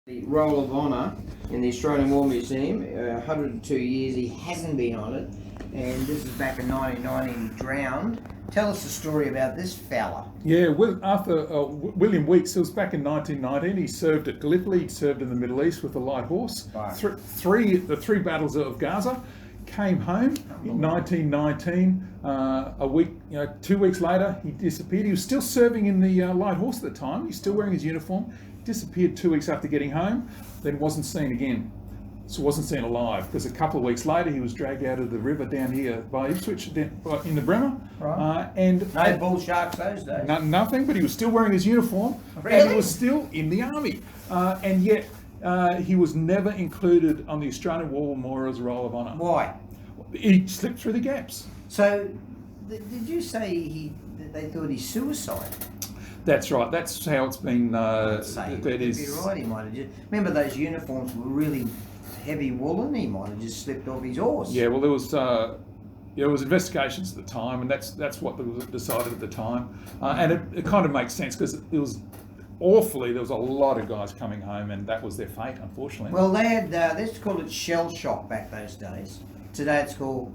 The Roll of Honour in the Australian War Museum, 102 years he hasn't been on it, and this is back in 1990 he drowned. Tell us the story about this fella. Yeah, William Weeks, it was back in 1919. He served at Gallipoli, he served in the Middle East with a light horse. Right. The three battles of Gaza. Came home in 1919. A week, 2 weeks later, he disappeared. He was still serving in the light horse at the time. He's still wearing his uniform. Disappeared 2 weeks after getting home. Then wasn't seen again. So wasn't seen alive because a couple of weeks later he was dragged out of the river down here by Ipswich in the Bremer. Right. And no bull sharks those days. Nothing, but he was still wearing his uniform. Really? And he was still in the army. And yet he was never included on the Australian War Memorial's Roll of Honour. Why? He slipped through the gaps. So, did you say they thought he suicided? That's right. That's how it's been. You'd be right. He might have just. Remember those uniforms were really heavy woolen. He might have just slipped off his horse. Yeah. Well, there was investigations at the time, and that's what was decided at the time, and it kind of makes sense because it was awfully. There was a lot of guys coming home, and that was their fate, unfortunately. Well, they had. Let's call it shell shock back those days. Today it's called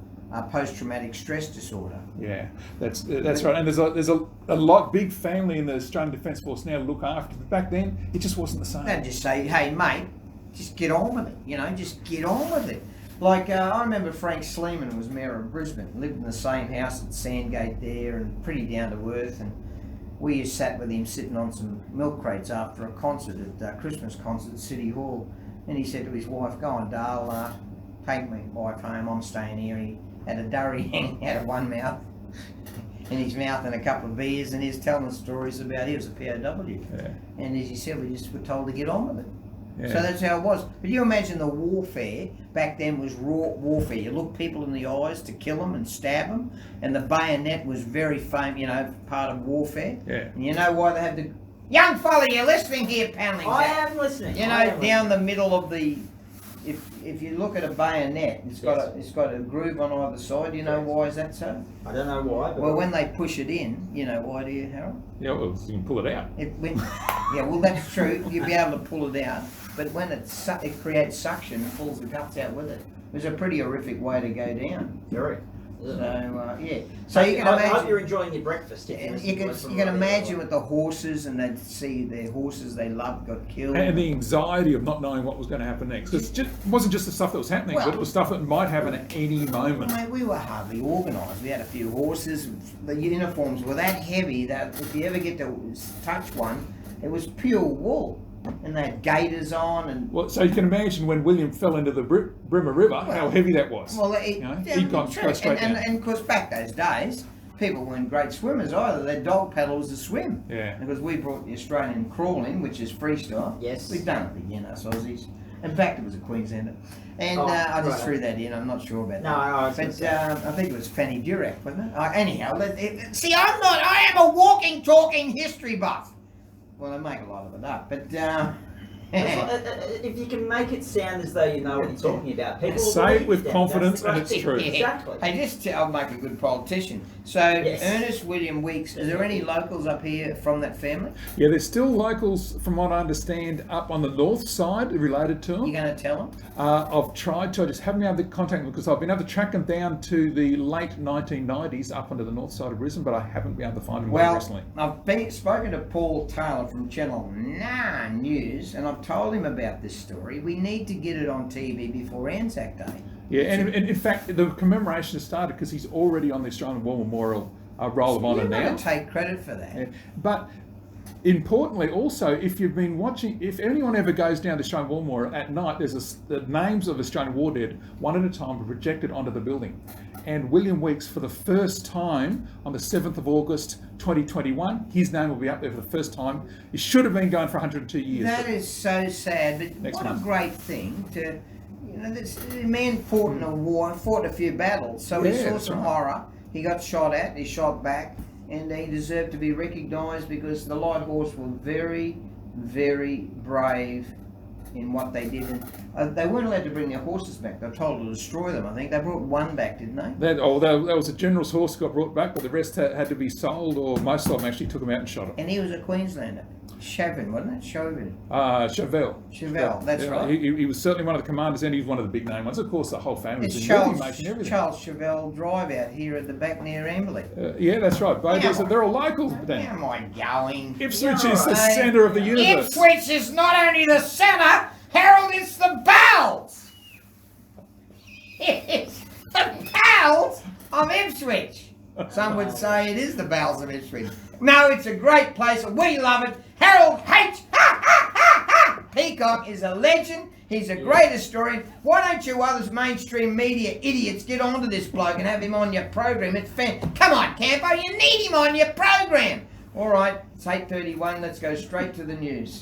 post-traumatic stress disorder. Yeah, that's right. And there's a lot big family in the Australian Defence Force now to look after. But back then, it just wasn't the same. They'd just say, "Hey, mate, just get on with it. Just get on with it." Like I remember Frank Sleeman was mayor of Brisbane, lived in the same house at Sandgate there, and pretty down to earth. And we sat with him sitting on some milk crates after a concert at Christmas concert at City Hall, and he said to his wife, "Go on, Dale, take my wife home. I'm staying here." And he had a durry hanging out of one mouth, in his mouth, and a couple of beers, and he was telling us stories about he was a POW. Yeah. And as he said, we just were told to get on with it. Yeah. So that's how it was. But you imagine the warfare back then was raw warfare. You look people in the eyes to kill them and stab them, and the bayonet was very famous, part of warfare. Yeah. And you know why they had the young fella? You're listening here, Panling. I am listening. Down the middle of the. If you look at a bayonet, it's got a groove on either side. You know why is that so? I don't know why. But Well, when they push it in, you know why, do you, Harold? Yeah, well, you can pull it out. Yeah, well, that's true. You'll be able to pull it out, but when it creates suction, it pulls the guts out with it. It was a pretty horrific way to go down. Very. So yeah. So you can imagine. I hope you're enjoying your breakfast. You can imagine with the horses, and they'd see their horses they loved got killed. And the anxiety of not knowing what was going to happen next. It wasn't just the stuff that was happening, but it was stuff that might happen at any moment. Mate, we were hardly organised. We had a few horses. The uniforms were that heavy that if you ever get to touch one, it was pure wool. And they had gaiters on, and So you can imagine when William fell into the Bremer River, how heavy that was. Well, he'd gone straight down. And of course, back those days, people weren't great swimmers either. They dog paddles to swim. Yeah. Because we brought the Australian crawling, which is freestyle. Yes. We've done it again, us Aussies. In fact, it was a Queenslander. And I just threw that in. I'm not sure about that. But I think it was Fanny Durack, wasn't it? Anyhow, see, I am a walking, talking history buff. Well, I make a lot of it up, but if you can make it sound as though you know what you're talking about, people will say it with believe confidence, that. and it's true. Exactly. I'll make a good politician. So, Yes. Ernest William Weeks, is there any locals up here from that family? Yeah, there's still locals, from what I understand, up on the north side related to You them. going to tell them? I've tried to, I just haven't been able to contact them because I've been able to track them down to the late 1990s up onto the north side of Brisbane, but I haven't been able to find them recently. I've spoken to Paul Taylor from Channel 9 News, and I've told him about this story. We need to get it on TV before Anzac Day. Yeah, and in fact, the commemoration has started because he's already on the Australian War Memorial Roll of Honour now. You're going to take credit for that. Yeah. But importantly, also, if you've been watching, if anyone ever goes down to Australian War Memorial at night, the names of Australian war dead, one at a time, are projected onto the building. And William Weeks, for the first time, on the 7th of August 2021, his name will be up there for the first time. It should have been going for 102 years. That is so sad, but what a great thing to... this man fought in a war, fought a few battles, so he saw some horror. He got shot at, he shot back, and he deserved to be recognised because the light horse were very, very brave in what they did. And they weren't allowed to bring their horses back. They were told to destroy them. I think they brought one back, didn't they? That was a general's horse got brought back, but the rest had to be sold, or most of them actually took them out and shot them. And he was a Queenslander. Chauvin, wasn't it? Chauvin. Chauvel. That's right. He was certainly one of the commanders, and he was one of the big name ones. Of course, the whole family was It's in movie making, everything. Charles Chauvel Drive out here at the back near Amberley. Yeah, that's right. Both Yeah. they're all locals, Where then. am I going? Ipswich You're is the right. centre of the universe. Ipswich is not only the centre, Harold, it's the bowels. It's the bowels of Ipswich. Some would say it is the bowels of Ipswich. No, it's a great place. We love it. Harold H. Peacock is a legend. He's a great historian. Why don't you others mainstream media idiots get onto this bloke and have him on your program? It's Come on, Campo, you need him on your program. All right, it's 8:31. Let's go straight to the news.